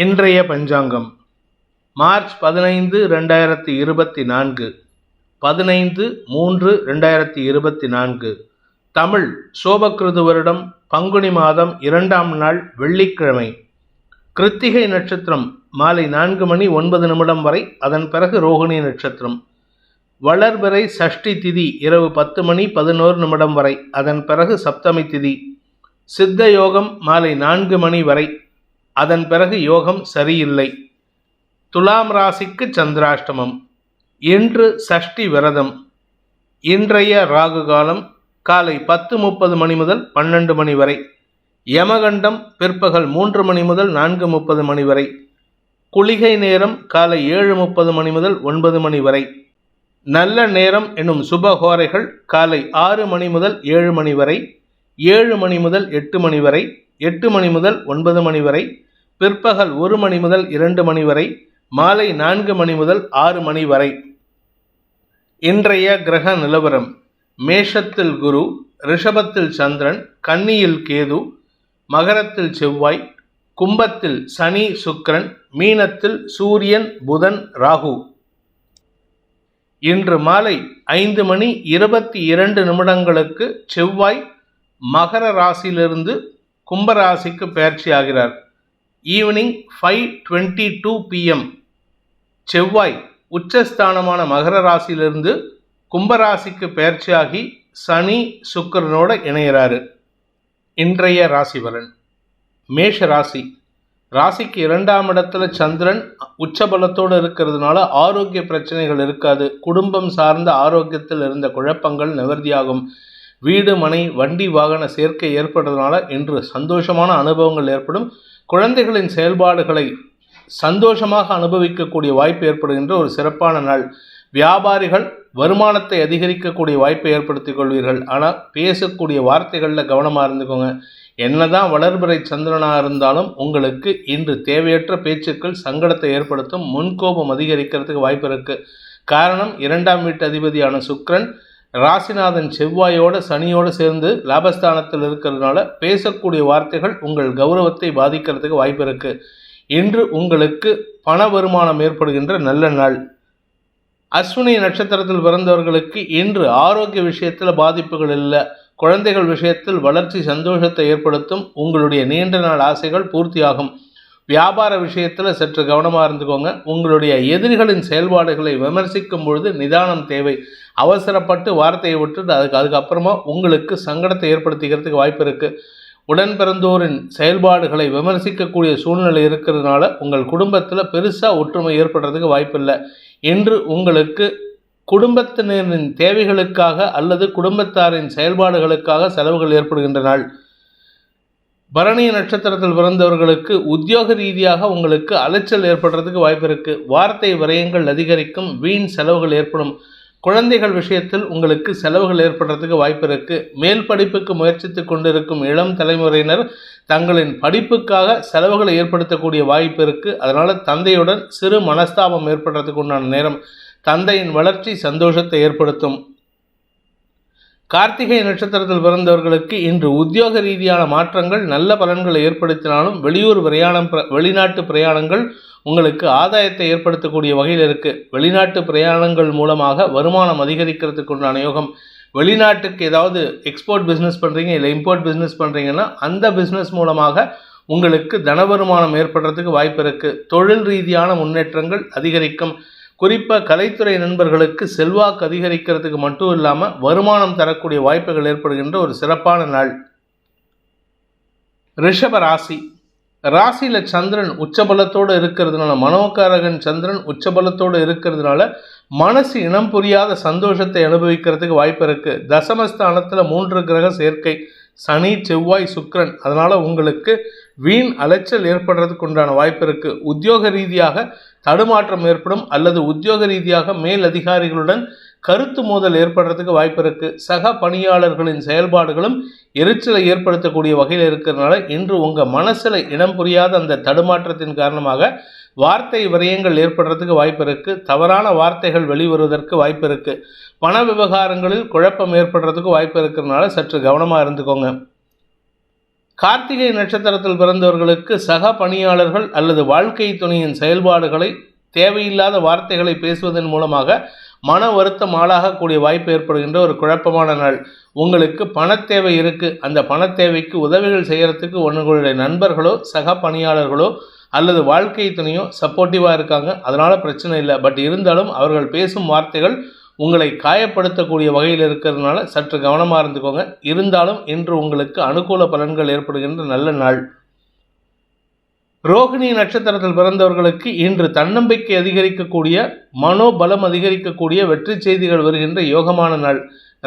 இன்றைய பஞ்சாங்கம் மார்ச் 15, 2024, 15/3/2024. தமிழ் சோபக்கிருது வருடம் பங்குனி மாதம் 2ஆம் நாள் வெள்ளிக்கிழமை. கிருத்திகை நட்சத்திரம் மாலை 4:09 வரை, அதன் பிறகு ரோகிணி நட்சத்திரம். வளர்பிறை சஷ்டி திதி இரவு 10:11 வரை, அதன் பிறகு சப்தமி திதி. சித்த யோகம் மாலை 4 வரை, அதன் பிறகு யோகம் சரியில்லை. துலாம் ராசிக்கு சந்திராஷ்டமம். இன்று சஷ்டி விரதம். இன்றைய ராகு காலம் காலை 10:30 முதல் 12 வரை. யமகண்டம் பிற்பகல் 3 முதல் 4:30 வரை. குளிகை நேரம் காலை 7:30 முதல் 9 வரை. நல்ல நேரம் என்னும் சுபஹோரைகள் காலை 6 முதல் 7 வரை, 7 முதல் 8 வரை, 8 முதல் 9 வரை, பிற்பகல் 1 முதல் 2 வரை, மாலை 4 முதல் 6 வரை. இன்றைய கிரக நிலவரம்: மேஷத்தில் குரு, ரிஷபத்தில் சந்திரன், கன்னியில் கேது, மகரத்தில் செவ்வாய், கும்பத்தில் சனி சுக்கிரன், மீனத்தில் சூரியன் புதன் ராகு. இன்று மாலை 5:22 செவ்வாய் மகர ராசியிலிருந்து கும்பராசிக்கு பெயர்ச்சி ஆகிறார். ஈவினிங் 5:22 PM செவ்வாய் உச்சஸ்தானமான மகர ராசியிலிருந்து கும்பராசிக்கு பெயர்ச்சியாகி சனி சுக்கிரனோட இணைகிறாரு. இன்றைய ராசி பலன்: மேஷ ராசி. ராசிக்கு 2ஆம் இடத்துல சந்திரன் உச்சபலத்தோடு இருக்கிறதுனால ஆரோக்கிய பிரச்சனைகள் இருக்காது. குடும்பம் சார்ந்த ஆரோக்கியத்தில் இருந்த குழப்பங்கள் நிவர்த்தியாகும். வீடு மனை வண்டி வாகன சேர்க்கை ஏற்படுறதுனால இன்று சந்தோஷமான அனுபவங்கள் ஏற்படும். குழந்தைகளின் செயல்பாடுகளை சந்தோஷமாக அனுபவிக்கக்கூடிய வாய்ப்பு ஏற்படுகின்ற ஒரு சிறப்பான நாள். வியாபாரிகள் வருமானத்தை அதிகரிக்கக்கூடிய வாய்ப்பை ஏற்படுத்திக் கொள்வீர்கள். ஆனால் பேசக்கூடிய வார்த்தைகளில் கவனமாக இருந்துக்கோங்க. என்னதான் வளர்பிறை சந்திரனாக இருந்தாலும் உங்களுக்கு இன்று தேவையற்ற பேச்சுக்கள் சங்கடத்தை ஏற்படுத்தும். முன்கோபம் அதிகரிக்கிறதுக்கு வாய்ப்பு இருக்குது. காரணம், 2ஆம் வீட்டு அதிபதியான சுக்கிரன் ராசிநாதன் செவ்வாயோடு சனியோடு சேர்ந்து லாபஸ்தானத்தில் இருக்கிறதுனால பேசக்கூடிய வார்த்தைகள் உங்கள் கௌரவத்தை பாதிக்கிறதுக்கு வாய்ப்பு இருக்குது. இன்று உங்களுக்கு பண வருமானம் ஏற்படுகின்ற நல்ல நாள். அஸ்வினி நட்சத்திரத்தில் பிறந்தவர்களுக்கு இன்று ஆரோக்கிய விஷயத்தில் பாதிப்புகள் இல்லை. குழந்தைகள் விஷயத்தில் வளர்ச்சி சந்தோஷத்தை ஏற்படுத்தும். உங்களுடைய நீண்ட நாள் ஆசைகள் பூர்த்தியாகும். வியாபார விஷயத்தில் சற்று கவனமாக இருந்துக்கோங்க. உங்களுடைய எதிரிகளின் செயல்பாடுகளை விமர்சிக்கும் பொழுது நிதானம் தேவை. அவசரப்பட்டு வார்த்தையை விட்டுட்டு அதுக்கப்புறமா உங்களுக்கு சங்கடத்தை ஏற்படுத்திக்கிறதுக்கு வாய்ப்பு இருக்குது. உடன் பிறந்தோரின் செயல்பாடுகளை விமர்சிக்கக்கூடிய சூழ்நிலை இருக்கிறதுனால உங்கள் குடும்பத்தில் பெருசாக ஒற்றுமை ஏற்படுறதுக்கு வாய்ப்பில்லை. இன்று உங்களுக்கு குடும்பத்தினரின் தேவைகளுக்காக அல்லது குடும்பத்தாரின் செயல்பாடுகளுக்காக செலவுகள் ஏற்படுகின்ற நாள். பரணி நட்சத்திரத்தில் பிறந்தவர்களுக்கு உத்தியோக ரீதியாக உங்களுக்கு அலைச்சல் ஏற்படுறதுக்கு வாய்ப்பு இருக்குது. வார்த்தை விரயங்கள் அதிகரிக்கும். வீண் செலவுகள் ஏற்படும். குழந்தைகள் விஷயத்தில் உங்களுக்கு செலவுகள் ஏற்படுறதுக்கு வாய்ப்பு இருக்குது. மேல் படிப்புக்கு முயற்சித்து கொண்டிருக்கும் இளம் தலைமுறையினர் தங்களின் படிப்புக்காக செலவுகளை ஏற்படுத்தக்கூடிய வாய்ப்பு இருக்குது. அதனால் தந்தையுடன் சிறு மனஸ்தாபம் ஏற்படுறதுக்கு உண்டான நேரம். தந்தையின் வளர்ச்சி சந்தோஷத்தை ஏற்படுத்தும். கார்த்திகை நட்சத்திரத்தில் பிறந்தவர்களுக்கு இன்று உத்தியோக ரீதியான மாற்றங்கள் நல்ல பலன்களை ஏற்படுத்தினாலும் வெளிநாட்டு பிரயாணங்கள் உங்களுக்கு ஆதாயத்தை ஏற்படுத்தக்கூடிய வகையில் இருக்குது. வெளிநாட்டு பிரயாணங்கள் மூலமாக வருமானம் அதிகரிக்கிறதுக்கு உண்டான யோகம். வெளிநாட்டுக்கு ஏதாவது எக்ஸ்போர்ட் பிஸ்னஸ் பண்ணுறீங்க இல்லை இம்போர்ட் பிஸ்னஸ் பண்ணுறீங்கன்னா அந்த பிஸ்னஸ் மூலமாக உங்களுக்கு தன வருமானம் ஏற்படுறதுக்கு வாய்ப்பு இருக்குது. தொழில் ரீதியான முன்னேற்றங்கள் அதிகரிக்கும். குறிப்பாக கலைத்துறை நண்பர்களுக்கு செல்வாக்கு அதிகரிக்கிறதுக்கு மட்டும் இல்லாமல் வருமானம் தரக்கூடிய வாய்ப்புகள் ஏற்படுகின்ற ஒரு சிறப்பான நாள். ரிஷப ராசி. ராசியில் சந்திரன் உச்சபலத்தோடு இருக்கிறதுனால, மனோகாரகன் சந்திரன் உச்சபலத்தோடு இருக்கிறதுனால மனசு இனம் புரியாத சந்தோஷத்தை அனுபவிக்கிறதுக்கு வாய்ப்பு இருக்குது. தசமஸ்தானத்தில் 3 கிரக சேர்க்கை, சனி செவ்வாய் சுக்கிரன். அதனால் உங்களுக்கு வீண் அலைச்சல் ஏற்படுறதுக்கு உண்டான வாய்ப்பு இருக்குது. உத்தியோக ரீதியாக தடுமாற்றம் ஏற்படும் அல்லது உத்தியோக ரீதியாக மேல் அதிகாரிகளுடன் கருத்து மோதல் ஏற்படுறதுக்கு வாய்ப்பு இருக்குது. சக பணியாளர்களின் செயல்பாடுகளும் எரிச்சலை ஏற்படுத்தக்கூடிய வகையில் இருக்கிறதுனால இன்று உங்கள் மனசில் இனம் புரியாத அந்த தடுமாற்றத்தின் காரணமாக வார்த்தை விரயங்கள் ஏற்படுறதுக்கு வாய்ப்பு இருக்குது. தவறான வார்த்தைகள் வெளிவருவதற்கு வாய்ப்பு இருக்குது. பண விவகாரங்களில் குழப்பம் ஏற்படுறதுக்கு வாய்ப்பு இருக்கிறதுனால சற்று கவனமாக இருந்துக்கோங்க. கார்த்திகை நட்சத்திரத்தில் பிறந்தவர்களுக்கு சக பணியாளர்கள் அல்லது வாழ்க்கை துணையின் செயல்பாடுகளை தேவையில்லாத வார்த்தைகளை பேசுவதன் மூலமாக மன வருத்தம் ஆளாகக்கூடிய வாய்ப்பு ஏற்படுகின்ற ஒரு குழப்பமான நாள். உங்களுக்கு பணத்தேவை இருக்குது, அந்த பணத்தேவைக்கு உதவிகள் செய்கிறதுக்கு உங்களுடைய நண்பர்களோ சக பணியாளர்களோ அல்லது வாழ்க்கை துணையோ சப்போர்ட்டிவாக இருக்காங்க, அதனால் பிரச்சனை இல்லை. பட் இருந்தாலும் அவர்கள் பேசும் வார்த்தைகள் உங்களை காயப்படுத்தக்கூடிய வகையில் இருக்கிறதுனால சற்று கவனமாக இருந்துக்கோங்க. இருந்தாலும் இன்று உங்களுக்கு அனுகூல பலன்கள் ஏற்படுகின்ற நல்ல நாள். ரோகிணி நட்சத்திரத்தில் பிறந்தவர்களுக்கு இன்று தன்னம்பிக்கை அதிகரிக்கக்கூடிய, மனோபலம் அதிகரிக்கக்கூடிய வெற்றி செய்திகள் வருகின்ற யோகமான நாள்.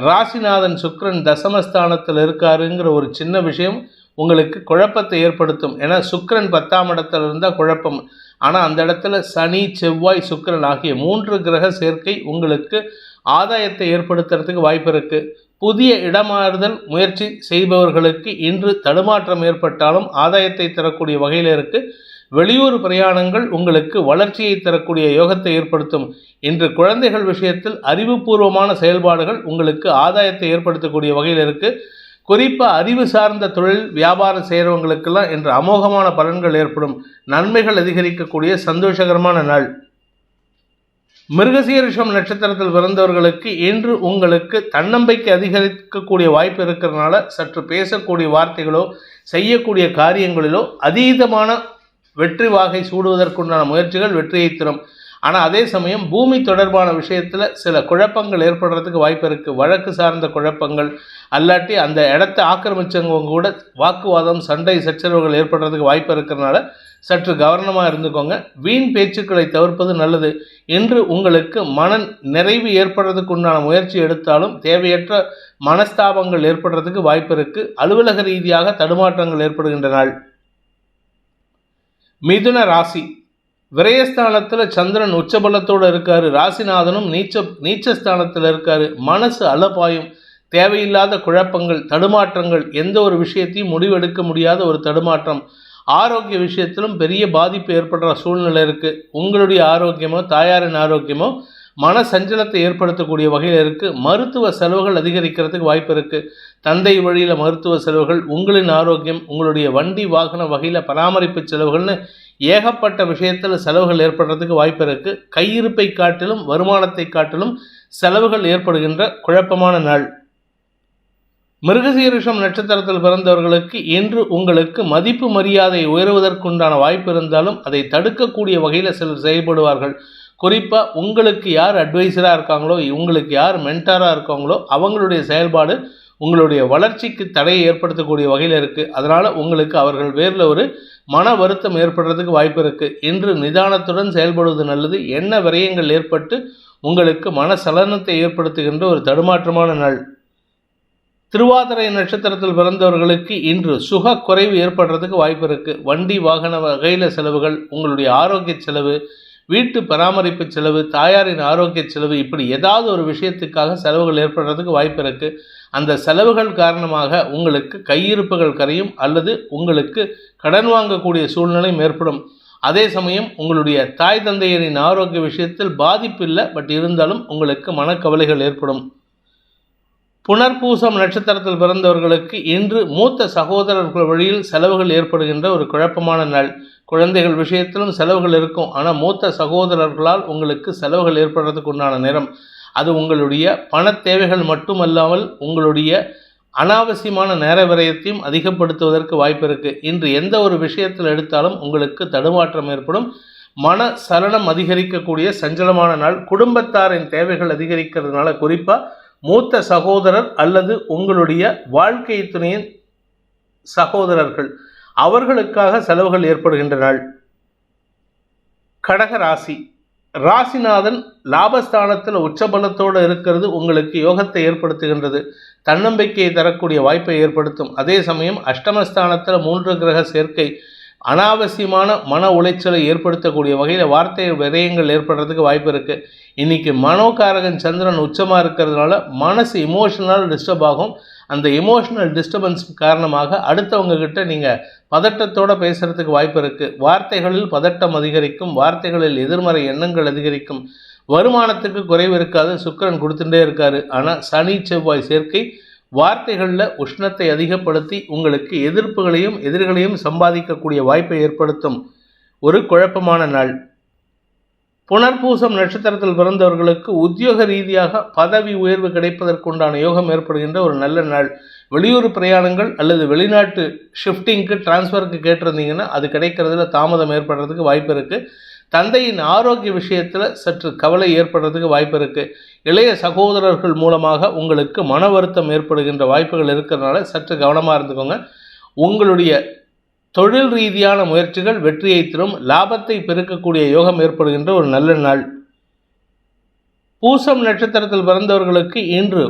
ராசிநாதன் சுக்கிரன் தசமஸ்தானத்தில் இருக்காருங்கிற ஒரு சின்ன விஷயம் உங்களுக்கு குழப்பத்தை ஏற்படுத்தும். ஏன்னா சுக்கிரன் 10ஆம் இடத்துல இருந்தால் குழப்பம். ஆனால் அந்த இடத்துல சனி செவ்வாய் சுக்கிரன் ஆகிய 3 கிரக சேர்க்கை உங்களுக்கு ஆதாயத்தை ஏற்படுத்துறதுக்கு வாய்ப்பு இருக்குது. புதிய இடமாறுதல் முயற்சி செய்பவர்களுக்கு இன்று தடுமாற்றம் ஏற்பட்டாலும் ஆதாயத்தை தரக்கூடிய வகையில் இருக்குது. வெளியூர் பிரயாணங்கள் உங்களுக்கு வளர்ச்சியை தரக்கூடிய யோகத்தை ஏற்படுத்தும். இன்று குழந்தைகள் விஷயத்தில் அறிவுபூர்வமான செயல்பாடுகள் உங்களுக்கு ஆதாயத்தை ஏற்படுத்தக்கூடிய வகையில் இருக்குது. குறிப்பாக அறிவு சார்ந்த தொழில் வியாபாரம் செய்கிறவங்களுக்கெல்லாம் இன்று அமோகமான பலன்கள் ஏற்படும். நன்மைகள் அதிகரிக்கக்கூடிய சந்தோஷகரமான நாள். மிருகசீரிஷம் நட்சத்திரத்தில் பிறந்தவர்களுக்கு இன்று உங்களுக்கு தன்னம்பிக்கை அதிகரிக்கக்கூடிய வாய்ப்பு இருக்கிறதுனால சற்று பேசக்கூடிய வார்த்தைகளோ செய்யக்கூடிய காரியங்களிலோ அதீதமான வெற்றி வாகை சூடுவதற்குண்டான முயற்சிகள் வெற்றியை தரும். ஆனால் அதே சமயம் பூமி தொடர்பான விஷயத்தில் சில குழப்பங்கள் ஏற்படுறதுக்கு வாய்ப்பு இருக்குது. வழக்கு சார்ந்த குழப்பங்கள் அல்லாட்டி அந்த இடத்த ஆக்கிரமிச்சவங்க கூட வாக்குவாதம் சண்டை சச்சரவுகள் ஏற்படுறதுக்கு வாய்ப்பு இருக்கிறதுனால சற்று கவனமாக இருந்துக்கோங்க. வீண் பேச்சுக்களை தவிர்ப்பது நல்லது. இன்று உங்களுக்கு மன நிறைவு ஏற்படுறதுக்கு உண்டான முயற்சி எடுத்தாலும் தேவையற்ற மனஸ்தாபங்கள் ஏற்படுறதுக்கு வாய்ப்பு இருக்குது. அலுவலக ரீதியாக தடுமாற்றங்கள் ஏற்படுகின்ற நாள். மிதுன ராசி. விரயஸ்தானத்தில் சந்திரன் உச்சபலத்தோடு இருக்காரு. ராசிநாதனும் நீச்சஸ்தானத்தில் இருக்காரு. மனசு அலப்பாயும். தேவையில்லாத குழப்பங்கள் தடுமாற்றங்கள், எந்த ஒரு விஷயத்தையும் முடிவெடுக்க முடியாத ஒரு தடுமாற்றம். ஆரோக்கிய விஷயத்திலும் பெரிய பாதிப்பு ஏற்படுற சூழ்நிலை இருக்குது. உங்களுடைய ஆரோக்கியமோ தாயாரின் ஆரோக்கியமோ மன சஞ்சலத்தை ஏற்படுத்தக்கூடிய வகையில் இருக்குது. மருத்துவ செலவுகள் அதிகரிக்கிறதுக்கு வாய்ப்பு இருக்குது. தந்தை வழியில் மருத்துவ செலவுகள், உங்களின் ஆரோக்கியம், உங்களுடைய வண்டி வாகன வகையில் பராமரிப்பு செலவுகள்னு ஏகப்பட்ட விஷயத்தில் செலவுகள் ஏற்படுறதுக்கு வாய்ப்பு இருக்குது. கையிருப்பை காட்டிலும் வருமானத்தை காட்டிலும் செலவுகள் ஏற்படுகின்ற குழப்பமான நாள். மிருகசீரிஷம் நட்சத்திரத்தில் பிறந்தவர்களுக்கு இன்று உங்களுக்கு மதிப்பு மரியாதை உயர்வதற்குண்டான வாய்ப்பு இருந்தாலும் அதை தடுக்கக்கூடிய வகையில் சிலர் செயல்படுவார்கள். குறிப்பாக உங்களுக்கு யார் அட்வைசராக இருக்காங்களோ, உங்களுக்கு யார் மென்டாராக இருக்காங்களோ அவங்களுடைய செயல்பாடு உங்களுடைய வளர்ச்சிக்கு தடையை ஏற்படுத்தக்கூடிய வகையில் இருக்குது. அதனால் உங்களுக்கு அவர்கள் பேரில் ஒரு மன வருத்தம் ஏற்படுறதுக்கு வாய்ப்பு இருக்குது. இன்று நிதானத்துடன் செயல்படுவது நல்லது. எண்ண விரயங்கள் ஏற்பட்டு உங்களுக்கு மன சலனத்தை ஏற்படுத்துகின்ற ஒரு தடுமாற்றமான நாள். திருவாதிரை நட்சத்திரத்தில் பிறந்தவர்களுக்கு இன்று சுக குறைவு ஏற்படுறதுக்கு வாய்ப்பு இருக்குது. வண்டி வாகன வகையில் செலவுகள், உங்களுடைய ஆரோக்கிய செலவு, வீட்டு பராமரிப்பு செலவு, தாயாரின் ஆரோக்கிய செலவு, இப்படி ஏதாவது ஒரு விஷயத்துக்காக செலவுகள் ஏற்படுறதுக்கு வாய்ப்பு இருக்குது. அந்த செலவுகள் காரணமாக உங்களுக்கு கையிருப்புகள் கரையும் அல்லது உங்களுக்கு கடன் வாங்கக்கூடிய சூழ்நிலையும் ஏற்படும். அதே சமயம் உங்களுடைய தாய் தந்தையரின் ஆரோக்கிய விஷயத்தில் பாதிப்பு இல்லை, பட் இருந்தாலும் உங்களுக்கு மனக்கவலைகள் ஏற்படும். புனர்பூசம் நட்சத்திரத்தில் பிறந்தவர்களுக்கு இன்று மூத்த சகோதரர்கள் வழியில் செலவுகள் ஏற்படுகின்ற ஒரு குழப்பமான நாள். குழந்தைகள் விஷயத்திலும் செலவுகள் இருக்கும். ஆனால் மூத்த சகோதரர்களால் உங்களுக்கு செலவுகள் ஏற்படுறதுக்கு உண்டான நேரம். அது உங்களுடைய பண தேவைகள் மட்டுமல்லாமல் உங்களுடைய அனாவசியமான நேர விரயத்தையும் அதிகப்படுத்துவதற்கு வாய்ப்பு இருக்குது. இன்று எந்த ஒரு விஷயத்தில் எடுத்தாலும் உங்களுக்கு தடுமாற்றம் ஏற்படும். மன சலனம் அதிகரிக்கக்கூடிய சஞ்சலமான நாள். குடும்பத்தாரின் தேவைகள் அதிகரிக்கிறதுனால குறிப்பாக மூத்த சகோதரர் அல்லது உங்களுடைய வாழ்க்கை துணையின் சகோதரர்கள் அவர்களுக்காக செலவுகள் ஏற்படுகின்ற நாள். கடக ராசி. ராசிநாதன் லாபஸ்தானத்தில் உச்சபலத்தோடு இருக்கிறது உங்களுக்கு யோகத்தை ஏற்படுத்துகின்றது. தன்னம்பிக்கையை தரக்கூடிய வாய்ப்பை ஏற்படுத்தும். அதே சமயம் அஷ்டமஸ்தானத்தில் 3 கிரக சேர்க்கை அனாவசியமான மன உளைச்சலை ஏற்படுத்தக்கூடிய வகையில் வார்த்தை விரயங்கள் ஏற்படுறதுக்கு வாய்ப்பு இருக்குது. இன்றைக்கி மனோகாரகன் சந்திரன் உச்சமாக இருக்கிறதுனால மனசு இமோஷனல் டிஸ்டர்ப் ஆகும். அந்த இமோஷனல் டிஸ்டர்பன்ஸ் காரணமாக அடுத்தவங்கக்கிட்ட நீங்கள் பதட்டத்தோடு பேசுகிறதுக்கு வாய்ப்பு இருக்குது. வார்த்தைகளில் பதட்டம் அதிகரிக்கும். வார்த்தைகளில் எதிர்மறை எண்ணங்கள் அதிகரிக்கும். வருமானத்துக்கு குறைவு இருக்காது. சுக்கிரன் கொடுத்துட்டே இருக்காரு. ஆனால் சனி செவ்வாய் சேர்க்கை வார்த்தைகளில் உஷ்ணத்தை அதிகப்படுத்தி உங்களுக்கு எதிரிகளையும் சம்பாதிக்கக்கூடிய வாய்ப்பை ஏற்படுத்தும் ஒரு குழப்பமான நாள். புனர்பூசம் நட்சத்திரத்தில் பிறந்தவர்களுக்கு உத்தியோக ரீதியாக பதவி உயர்வு கிடைப்பதற்குண்டான யோகம் ஏற்படுகின்ற ஒரு நல்ல நாள். வெளியூர் பிரயாணங்கள் அல்லது வெளிநாட்டு ஷிஃப்டிங்க்கு டிரான்ஸ்ஃபருக்கு கேட்டிருந்தீங்கன்னா அது கிடைக்கிறதுல தாமதம் ஏற்படுறதுக்கு வாய்ப்பு இருக்குது. தந்தையின் ஆரோக்கிய விஷயத்தில் சற்று கவலை ஏற்படுறதுக்கு வாய்ப்பு இருக்குது. இளைய சகோதரர்கள் மூலமாக உங்களுக்கு மன வருத்தம் ஏற்படுகின்ற வாய்ப்புகள் இருக்கிறதுனால சற்று கவனமாக இருந்துக்கோங்க. உங்களுடைய தொழில் ரீதியான முயற்சிகள் வெற்றியை தரும். லாபத்தை பெருக்கக்கூடிய யோகம் ஏற்படுகின்ற ஒரு நல்ல நாள். பூசம் நட்சத்திரத்தில் பிறந்தவர்களுக்கு இன்று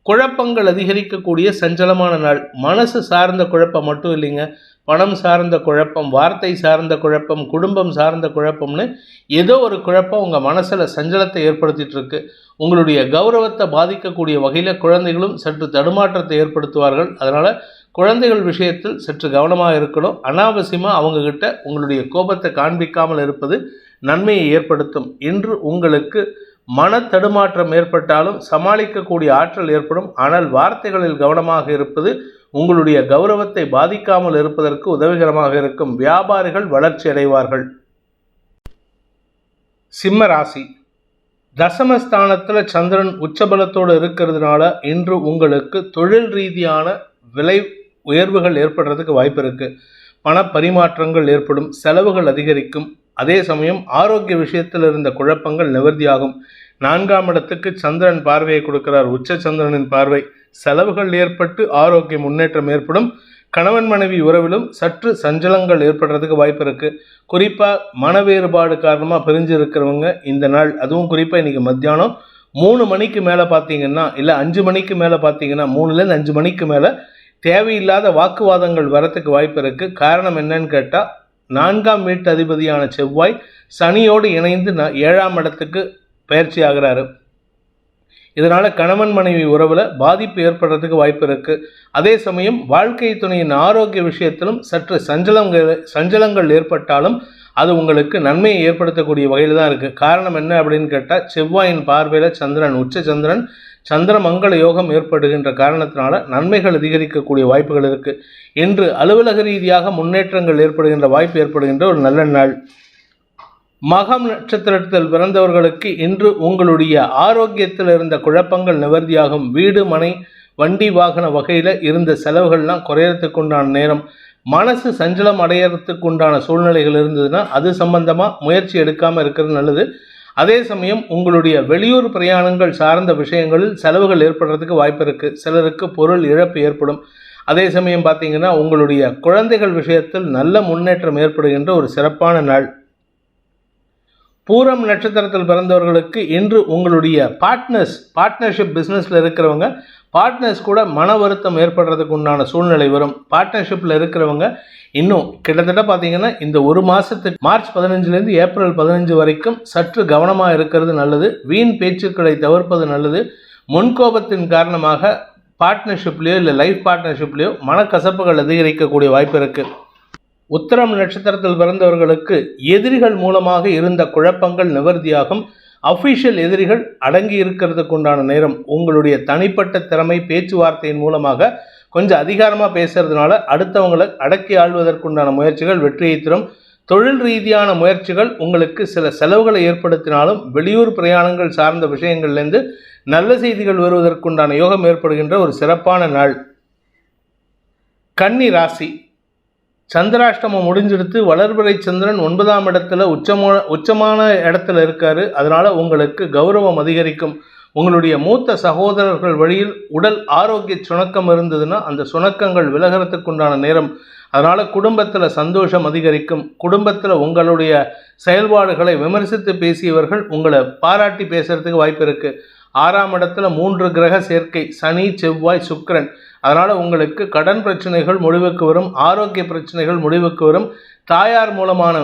குழப்பங்கள் அதிகரிக்கக்கூடிய சஞ்சலமான நாள். மனசு சார்ந்த குழப்பம் மட்டும் இல்லைங்க, பணம் சார்ந்த குழப்பம், வார்த்தை சார்ந்த குழப்பம், குடும்பம் சார்ந்த குழப்பம்னு ஏதோ ஒரு குழப்பம் உங்கள் மனசில் சஞ்சலத்தை ஏற்படுத்திட்டு இருக்கு. உங்களுடைய கௌரவத்தை பாதிக்கக்கூடிய வகையில் குழந்தைகளும் சற்று தடுமாற்றத்தை ஏற்படுத்துவார்கள். அதனால் குழந்தைகள் விஷயத்தில் சற்று கவனமாக இருக்கணும். அனாவசியமாக அவங்கக்கிட்ட உங்களுடைய கோபத்தை காண்பிக்காமல் இருப்பது நன்மையை ஏற்படுத்தும். இன்று உங்களுக்கு மன தடுமாற்றம் ஏற்பட்டாலும் சமாளிக்கக்கூடிய ஆற்றல் ஏற்படும். ஆனால் வார்த்தைகளில் கவனமாக இருப்பது உங்களுடைய கௌரவத்தை பாதிக்காமல் இருப்பதற்கு உதவிகரமாக இருக்கும். வியாபாரிகள் வளர்ச்சி அடைவார்கள். சிம்ம ராசி. தசமஸ்தானத்தில் சந்திரன் உச்சபலத்தோடு இருக்கிறதுனால இன்று உங்களுக்கு தொழில் ரீதியான விலை உயர்வுகள் ஏற்படுறதுக்கு வாய்ப்பு இருக்குது. பண பரிமாற்றங்கள் ஏற்படும், செலவுகள் அதிகரிக்கும். அதே சமயம் ஆரோக்கிய விஷயத்தில் இருந்த குழப்பங்கள் நிவர்த்தியாகும். 4ஆம் இடத்துக்கு சந்திரன் பார்வையை கொடுக்கிறார். உச்ச சந்திரனின் பார்வை. செலவுகள் ஏற்பட்டு ஆரோக்கிய முன்னேற்றம் ஏற்படும். கணவன் மனைவி உறவிலும் சற்று சஞ்சலங்கள் ஏற்படுறதுக்கு வாய்ப்பு இருக்குது. குறிப்பாக மன வேறுபாடு காரணமாக பிரிஞ்சு இருக்கிறவங்க இந்த நாள், அதுவும் குறிப்பாக இன்றைக்கி மத்தியானம் 3 மணிக்கு மேலே பார்த்தீங்கன்னா, இல்லை 5 மணிக்கு மேலே பார்த்தீங்கன்னா, 3லேருந்து 5 மணிக்கு மேலே தேவையில்லாத வாக்குவாதங்கள் வரத்துக்கு வாய்ப்பு இருக்குது. காரணம் என்னன்னு கேட்டால் 4ஆம் வீட்டு அதிபதியான செவ்வாய் சனியோடு இணைந்து 7ஆம் இடத்துக்கு பயிற்சி ஆகிறாரு. இதனால் கணவன் மனைவி உறவில் பாதிப்பு ஏற்படுறதுக்கு வாய்ப்பு இருக்குது. அதே சமயம் வாழ்க்கை துணையின் ஆரோக்கிய விஷயத்திலும் சற்று சஞ்சலங்கள் ஏற்பட்டாலும் அது உங்களுக்கு நன்மையை ஏற்படுத்தக்கூடிய வகையில் தான் இருக்குது. காரணம் என்ன அப்படின்னு கேட்டால் செவ்வாயின் பார்வையில் சந்திரன், உச்ச சந்திரன், சந்திரமங்கல யோகம் ஏற்படுகின்ற காரணத்தினால நன்மைகள் அதிகரிக்கக்கூடிய வாய்ப்புகள் இருக்குது. இன்று அலுவலக ரீதியாக முன்னேற்றங்கள் ஏற்படுகின்ற வாய்ப்பு ஏற்படுகின்ற ஒரு நல்ல நாள். மகம் நட்சத்திரத்தில் பிறந்தவர்களுக்கு இன்று உங்களுடைய ஆரோக்கியத்தில் இருந்த குழப்பங்கள் நிவர்த்தியாகும். வீடு, மனை, வண்டி, வாகன வகையில் இருந்த செலவுகள்லாம் குறையறதுக்கு உண்டான நேரம். மனசு சஞ்சலம் அடையிறதுக்கு உண்டான சூழ்நிலைகள் இருந்ததுன்னா அது சம்பந்தமாக முயற்சி எடுக்காமல் இருக்கிறது நல்லது. அதே சமயம் உங்களுடைய வெளியூர் பிரயாணங்கள் சார்ந்த விஷயங்களில் செலவுகள் ஏற்படுறதுக்கு வாய்ப்பு இருக்குது. சிலருக்கு பொருள் இழப்பு ஏற்படும். அதே சமயம் பார்த்தீங்கன்னா உங்களுடைய குழந்தைகள் விஷயத்தில் நல்ல முன்னேற்றம் ஏற்படுகின்ற ஒரு சிறப்பான நாள். பூரம் நட்சத்திரத்தில் பிறந்தவர்களுக்கு இன்று உங்களுடைய பார்ட்னர்ஷிப் பிஸ்னஸில் இருக்கிறவங்க பார்ட்னர்ஸ் கூட மன வருத்தம் ஏற்படுறதுக்கு உண்டான சூழ்நிலை வரும். பார்ட்னர்ஷிப்பில் இருக்கிறவங்க இன்னும் கிட்டத்தட்ட பார்த்தீங்கன்னா இந்த ஒரு மாதத்துக்கு மார்ச் 15லேருந்து ஏப்ரல் 15 வரைக்கும் சற்று கவனமாக இருக்கிறது நல்லது. வீண் பேச்சுக்களை தவிர்ப்பது நல்லது. முன்கோபத்தின் காரணமாக பார்ட்னர்ஷிப்லேயோ இல்லை லைஃப் பார்ட்னர்ஷிப்லேயோ மனக்கசப்புகள் அதிகரிக்கக்கூடிய வாய்ப்பு இருக்குது. உத்திரம் நட்சத்திரத்தில் பிறந்தவர்களுக்கு எதிரிகள் மூலமாக இருந்த குழப்பங்கள் நிவர்த்தியாகும். அஃபிஷியல் எதிரிகள் அடங்கி இருக்கிறதுக்கு உண்டான நேரம். உங்களுடைய தனிப்பட்ட திறமை பேச்சுவார்த்தையின் மூலமாக கொஞ்சம் அதிகாரமாக பேசுறதுனால அடுத்தவங்களை அடக்கி ஆள்வதற்குண்டான முயற்சிகள் வெற்றியை தரும். தொழில் ரீதியான முயற்சிகள் உங்களுக்கு சில செலவுகளை ஏற்படுத்தினாலும் வெளியூர் பிரயாணங்கள் சார்ந்த விஷயங்கள்லேருந்து நல்ல செய்திகள் வருவதற்குண்டான யோகம் ஏற்படுகின்ற ஒரு சிறப்பான நாள். கன்னி ராசி. சந்திராஷ்டமம் முடிஞ்செடுத்து வளர்பிறை சந்திரன் 9ஆம் இடத்துல உச்சமான இடத்துல இருக்காரு. அதனால உங்களுக்கு கௌரவம் அதிகரிக்கும். உங்களுடைய மூத்த சகோதரர்கள் வழியில் உடல் ஆரோக்கிய சுணக்கம் இருந்ததுன்னா அந்த சுணக்கங்கள் விலகிறதுக்கு உண்டான நேரம். அதனால் குடும்பத்தில் சந்தோஷம் அதிகரிக்கும். குடும்பத்தில் உங்களுடைய செயல்பாடுகளை விமர்சித்து பேசியவர்கள் உங்களை பாராட்டி பேசுகிறதுக்கு வாய்ப்பு இருக்குது. 6ஆம் இடத்துல 3 கிரக சேர்க்கை, சனி, செவ்வாய், சுக்கிரன். அதனால் உங்களுக்கு கடன் பிரச்சனைகள் முடிவுக்கு வரும். ஆரோக்கிய பிரச்சனைகள் முடிவுக்கு வரும். தாயார் மூலமான